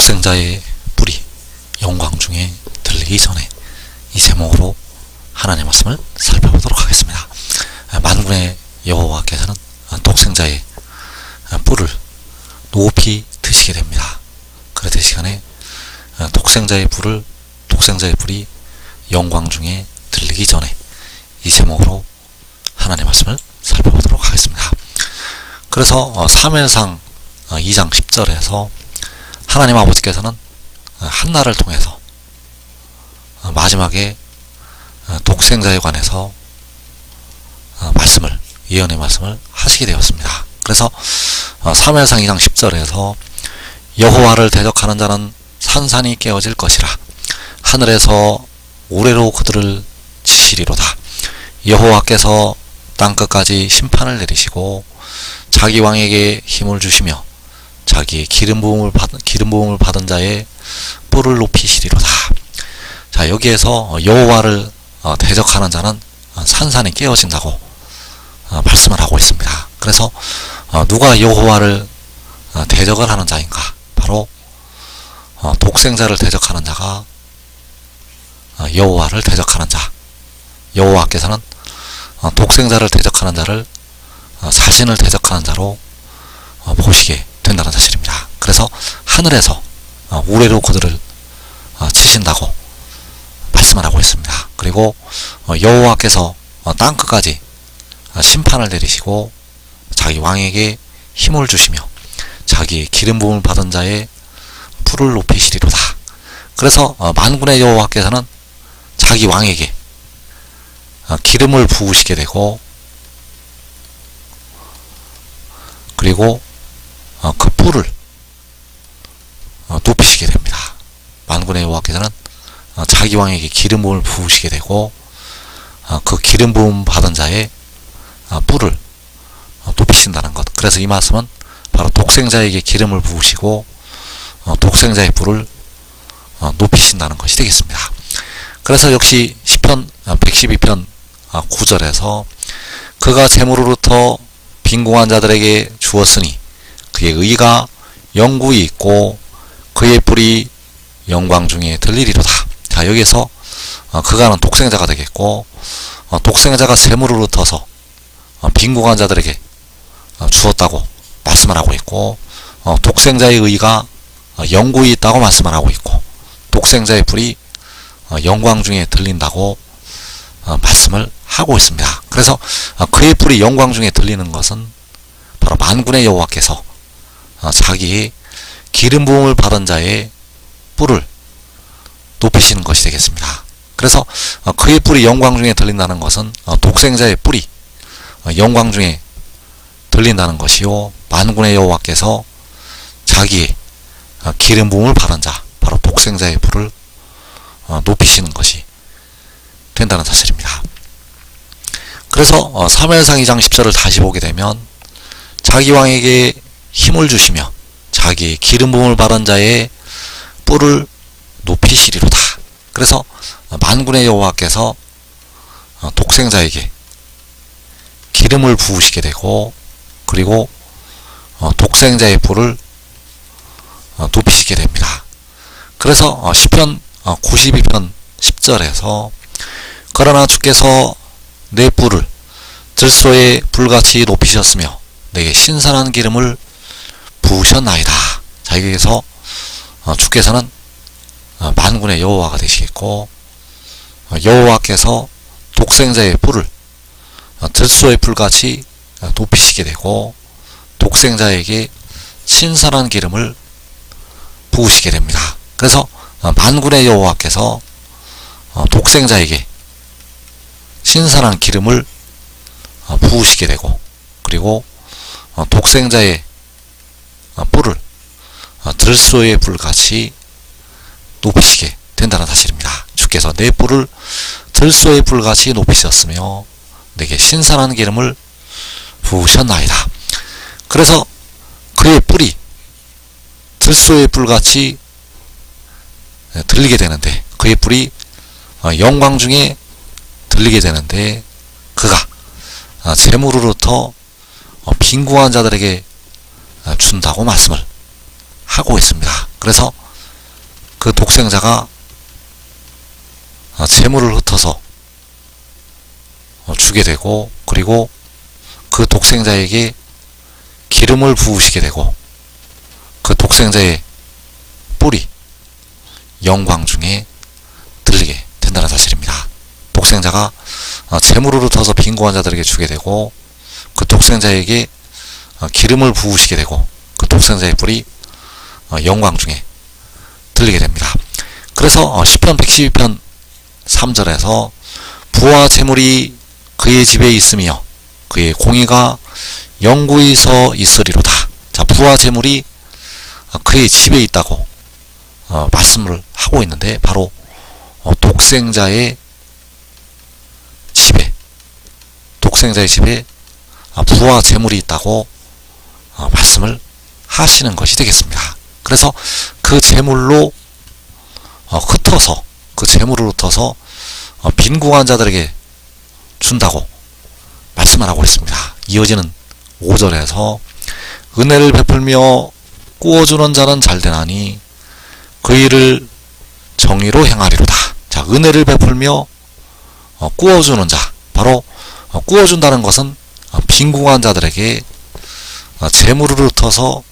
독생자의 뿔이 영광 중에 들리기 전에 이 제목으로 하나님의 말씀을 살펴보도록 하겠습니다. 만군의 여호와께서는 독생자의 뿔을 높이 드시게 됩니다. 그래서 이 시간에 독생자의 뿔이 영광 중에 들리기 전에 이 제목으로 하나님의 말씀을 살펴보도록 하겠습니다. 그래서 사무엘상 2장 10절에서 하나님 아버지께서는 한나를 통해서 마지막에 독생자에 관해서 예언의 말씀을 하시게 되었습니다. 그래서 사무엘상 2장 10절에서 여호와를 대적하는 자는 산산이 깨어질 것이라 하늘에서 우레로 그들을 치시리로다. 여호와께서 땅끝까지 심판을 내리시고 자기 왕에게 힘을 주시며 자기 기름 부음을 받은 자의 뿔을 높이시리로다. 자, 여기에서 여호와를 대적하는 자는 산산이 깨어진다고 말씀을 하고 있습니다. 그래서 누가 여호와를 대적을 하는 자인가? 바로 독생자를 대적하는 자가 여호와를 대적하는 자. 여호와께서는 독생자를 대적하는 자를 자신을 대적하는 자로 보시게 된다는 사실입니다. 그래서 하늘에서 우레로 그들을 치신다고 말씀을 하고 있습니다. 그리고 여호와께서 땅끝까지 심판을 내리시고 자기 왕에게 힘을 주시며 자기 기름 부음을 받은 자의 뿔을 높이시리로다. 그래서 만군의 여호와께서는 자기 왕에게 기름을 부으시게 되고 그리고 그 뿔을 높이시게 됩니다. 만군의 여호와께서는 자기 왕에게 기름 부음을 부으시게 되고 그 기름 부음 받은 자의 뿔을 높이신다는 것. 그래서 이 말씀은 바로 독생자에게 기름을 부으시고 독생자의 뿔을 높이신다는 것이 되겠습니다. 그래서 역시 시편 112편 9절에서 그가 재물로부터 빈궁한 자들에게 주었으니 그의 의가 영구히 있고 그의 뿔이 영광 중에 들리리로다. 자, 여기에서 그가는 독생자가 되겠고 독생자가 재물로부터서 빈궁한 자들에게 주었다고 말씀을 하고 있고 독생자의 의가 영구히 있다고 말씀을 하고 있고 독생자의 뿔이 영광 중에 들린다고 말씀을 하고 있습니다. 그래서 그의 뿔이 영광 중에 들리는 것은 바로 만군의 여호와께서 자기의 기름 부음을 받은 자의 뿔을 높이시는 것이 되겠습니다. 그래서 그의 뿔이 영광 중에 들린다는 것은 독생자의 뿔이 영광 중에 들린다는 것이요, 만군의 여호와께서 자기의 기름 부음을 받은 자, 바로 독생자의 뿔을 높이시는 것이 된다는 사실입니다. 그래서 사무엘상 2장 10절을 다시 보게 되면 자기 왕에게 힘을 주시며 자기 기름 부음을 받은 자의 뿔을 높이시리로다. 그래서 만군의 여호와께서 독생자에게 기름을 부으시게 되고 그리고 독생자의 뿔을 높이시게 됩니다. 그래서 시편 92편 10절에서 그러나 주께서 내 뿔을 들소의 불같이 높이셨으며 내게 신선한 기름을 부으셨나이다. 자, 여기에서 주께서는 만군의 여호와가 되시겠고 여호와께서 독생자의 뿔을 들소의 불같이 높이시게 되고 독생자에게 신선한 기름을 부으시게 됩니다. 그래서 만군의 여호와께서 독생자에게 신선한 기름을 부으시게 되고 그리고 독생자의 뿔을 들소의 불같이 높이시게 된다는 사실입니다. 주께서 내 뿔을 들소의 불같이 높이셨으며 내게 신선한 기름을 부으셨나이다. 그래서 그의 뿔이 들소의 불같이 들리게 되는데 그의 뿔이 영광 중에 들리게 되는데 그가 재물로부터 빈궁한 자들에게 준다고 말씀을 하고 있습니다. 그래서 그 독생자가 재물을 흩어서 주게 되고, 그리고 그 독생자에게 기름을 부으시게 되고, 그 독생자의 뿔이 영광 중에 들리게 된다는 사실입니다. 독생자가 재물을 흩어서 빈곤한 자들에게 주게 되고, 그 독생자에게 기름을 부으시게 되고, 그 독생자의 뿔이 영광 중에 들리게 됩니다. 그래서 시편 112편 3절에서 부와 재물이 그의 집에 있으며 그의 공의가 영구히 서 있으리로다. 자, 부와 재물이 그의 집에 있다고 말씀을 하고 있는데, 바로 독생자의 집에 부와 재물이 있다고 말씀을 하시는 것이 되겠습니다. 그래서 그 재물로 흩어서, 그 재물을 흩어서 빈궁한 자들에게 준다고 말씀을 하고 있습니다. 이어지는 5절에서 은혜를 베풀며 꾸어주는 자는 잘되나니 그 일을 정의로 행하리로다. 자, 은혜를 베풀며 꾸어주는 자, 바로 꾸어준다는 것은 빈궁한 자들에게 재물을 흩어서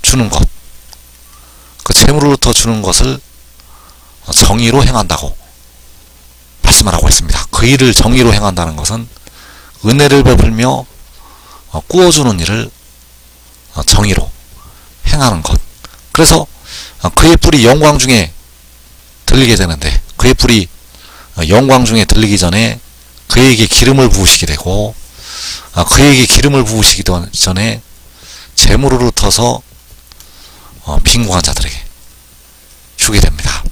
주는 것, 그 재물을 흩어 주는 것을 정의로 행한다고 말씀을 하고 있습니다. 그 일을 정의로 행한다는 것은 은혜를 베풀며 꾸어주는 일을 정의로 행하는 것. 그래서 그의 뿔이 영광 중에 들리게 되는데, 그의 뿔이 영광 중에 들리기 전에 그에게 기름을 부으시게 되고, 그에게 기름을 부으시기 전에 재물을 흩어서 빈궁한 자들에게 주게 됩니다.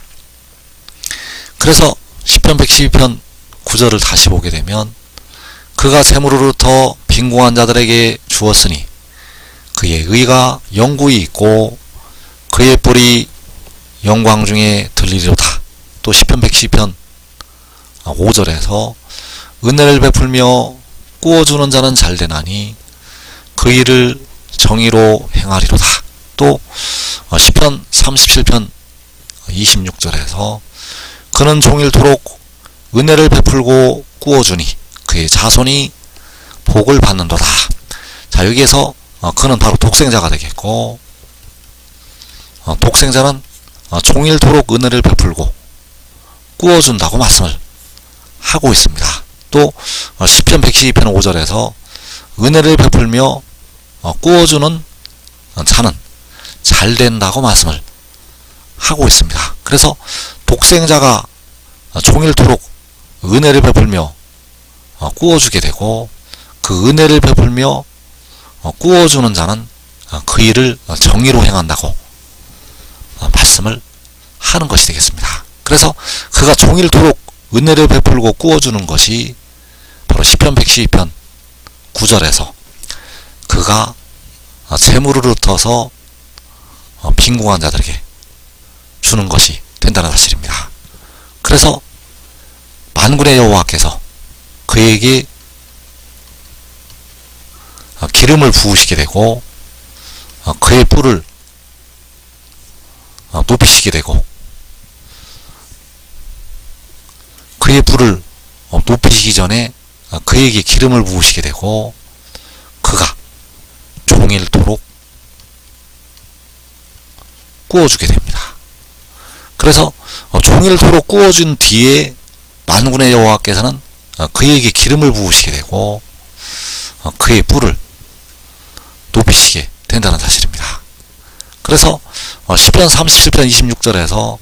그래서 시편 112편 9절을 다시 보게 되면, 그가 재물을 흩어 빈궁한 자들에게 주었으니 그의 의가 영구히 있고 그의 뿔이 영광 중에 들리리로다. 또 시편 112편 5절에서 은혜를 베풀며 꾸어주는 자는 잘되나니 그 일을 정의로 행하리로다. 또 시편 37편 26절에서 그는 종일토록 은혜를 베풀고 꾸어주니 그의 자손이 복을 받는도다. 자, 여기에서 그는 바로 독생자가 되겠고, 독생자는 종일토록 은혜를 베풀고 꾸어준다고 말씀을 하고 있습니다. 또 시편 112편 5절에서 은혜를 베풀며 꾸어주는 자는 잘 된다고 말씀을 하고 있습니다. 그래서 독생자가 종일토록 은혜를 베풀며 꾸어주게 되고, 그 은혜를 베풀며 꾸어주는 자는 그 일을 정의로 행한다고 말씀을 하는 것이 되겠습니다. 그래서 그가 종일토록 은혜를 베풀고 꾸어주는 것이 바로 시편 112편 9절에서 그가 재물을 흩어서 빈궁한 자들에게 주는 것이 된다는 사실입니다. 그래서 만군의 여호와께서 그에게 기름을 부으시게 되고 그의 뿔을 높이시게 되고, 그의 뿔을 높이시기 전에 그에게 기름을 부으시게 되고, 그가 종일토록 구워주게 됩니다. 그래서 종일토록 구워준 뒤에 만군의 여호와께서는 그에게 기름을 부으시게 되고 그의 뿔을 높이시게 된다는 사실입니다. 그래서 시편 37편 26절에서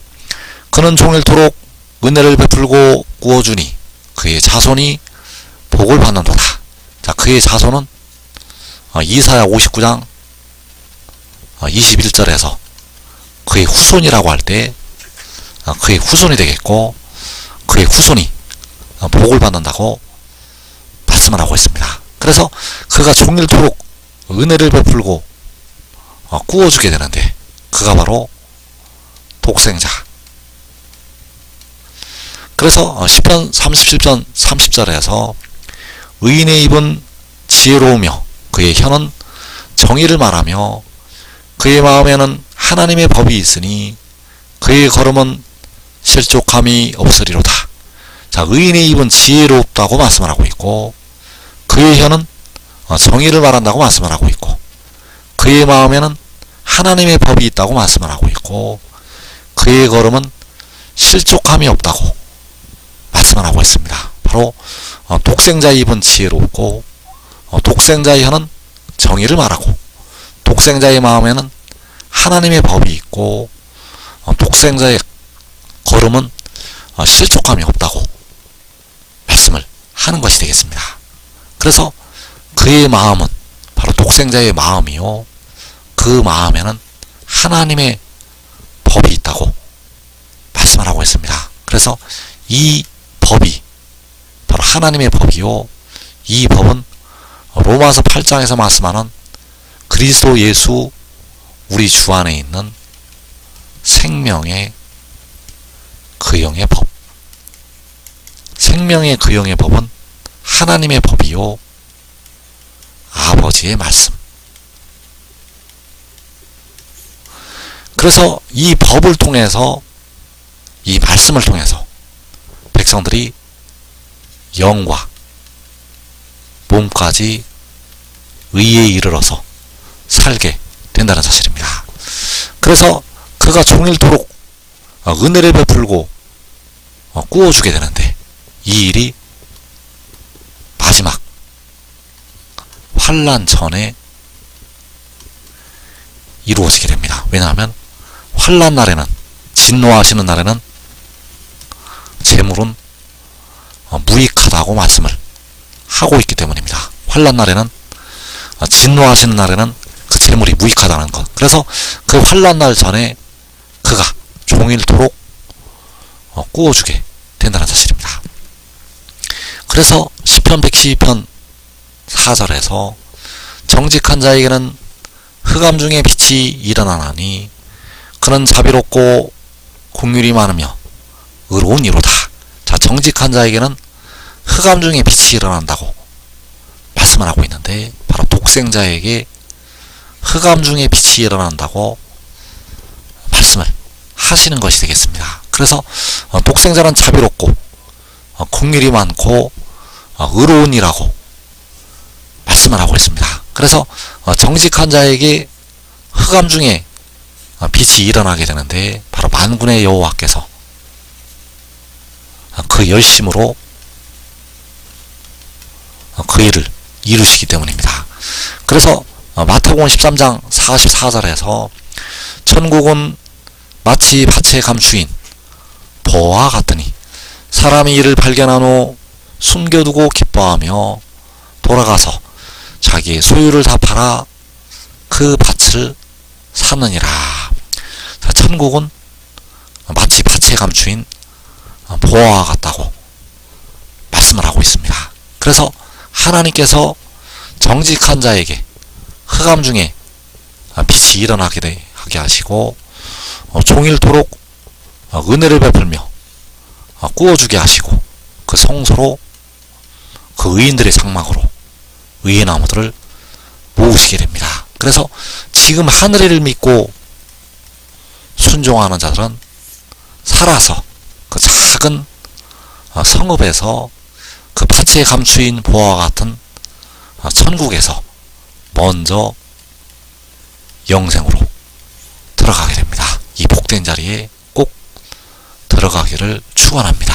그는 종일토록 은혜를 베풀고 구워주니 그의 자손이 복을 받는도다. 자, 그의 자손은 이사야 59장 21절에서 그의 후손이라고 할 때 그의 후손이 되겠고, 그의 후손이 복을 받는다고 말씀을 하고 있습니다. 그래서 그가 종일토록 은혜를 베풀고 구워주게 되는데, 그가 바로 독생자. 그래서 시편 37편 30절에서 의인의 입은 지혜로우며 그의 혀는 정의를 말하며 그의 마음에는 하나님의 법이 있으니 그의 걸음은 실족함이 없으리로다. 자, 의인의 입은 지혜롭다고 말씀을 하고 있고, 그의 혀는 정의를 말한다고 말씀을 하고 있고, 그의 마음에는 하나님의 법이 있다고 말씀을 하고 있고, 그의 걸음은 실족함이 없다고 말씀을 하고 있습니다. 바로 독생자의 입은 지혜롭고, 독생자의 혀는 정의를 말하고, 독생자의 마음에는 하나님의 법이 있고, 독생자의 걸음은 실족함이 없다고 말씀을 하는 것이 되겠습니다. 그래서 그의 마음은 바로 독생자의 마음이요, 그 마음에는 하나님의 법이 있다고 말씀을 하고 있습니다. 그래서 이 법이 바로 하나님의 법이요, 이 법은 로마서 8장에서 말씀하는 그리스도 예수 우리 주 안에 있는 생명의 그 영의 법, 생명의 그 영의 법은 하나님의 법이요, 아버지의 말씀. 그래서 이 법을 통해서, 이 말씀을 통해서 백성들이 영과 몸까지 의에 이르러서 살게 된다는 사실입니다. 그래서 그가 종일토록 은혜를 베풀고 꾸어주게 되는데, 이 일이 마지막 환난 전에 이루어지게 됩니다. 왜냐하면 환난 날에는, 진노하시는 날에는 재물은 무익하다고 말씀을 하고 있기 때문입니다. 환난 날에는, 진노하시는 날에는 그 재물이 무익하다는 것. 그래서 그 환난 날 전에 그가 종일토록 꾸어주게 된다는 사실입니다. 그래서 시편 112편 4절에서 정직한 자에게는 흑암 중에 빛이 일어나나니 그는 자비롭고 긍휼이 많으며 의로운 이로다. 자, 정직한 자에게는 흑암 중에 빛이 일어난다고 말씀을 하고 있는데, 바로 독생자에게 흑암 중에 빛이 일어난다고 말씀을 하시는 것이 되겠습니다. 그래서 독생자는 자비롭고 긍휼이 많고 의로운 이라고 말씀을 하고 있습니다. 그래서 정직한 자에게 흑암 중에 빛이 일어나게 되는데, 바로 만군의 여호와께서 그 열심으로 그 일을 이루시기 때문입니다. 그래서 마태복음 13장 44절에서 천국은 마치 밭에 감추인 보와 같으니 사람이 이를 발견한 후 숨겨두고 기뻐하며 돌아가서 자기의 소유를 다 팔아 그 밭을 사느니라. 자, 천국은 마치 밭에 감추인 보화와 같다고 말씀을 하고 있습니다. 그래서 하나님께서 정직한 자에게 흑암 중에 빛이 일어나게 하시고 종일토록 은혜를 베풀며 꾸어주게 하시고, 그 성소로 그 의인들의 장막으로 의의 나무들을 모으시게 됩니다. 그래서 지금 하늘을 믿고 순종하는 자들은 살아서 그 작은 성읍에서 그 밭에 감추인 보화와 같은 천국에서 먼저 영생으로 들어가게 됩니다. 이 복된 자리에 꼭 들어가기를 축원합니다.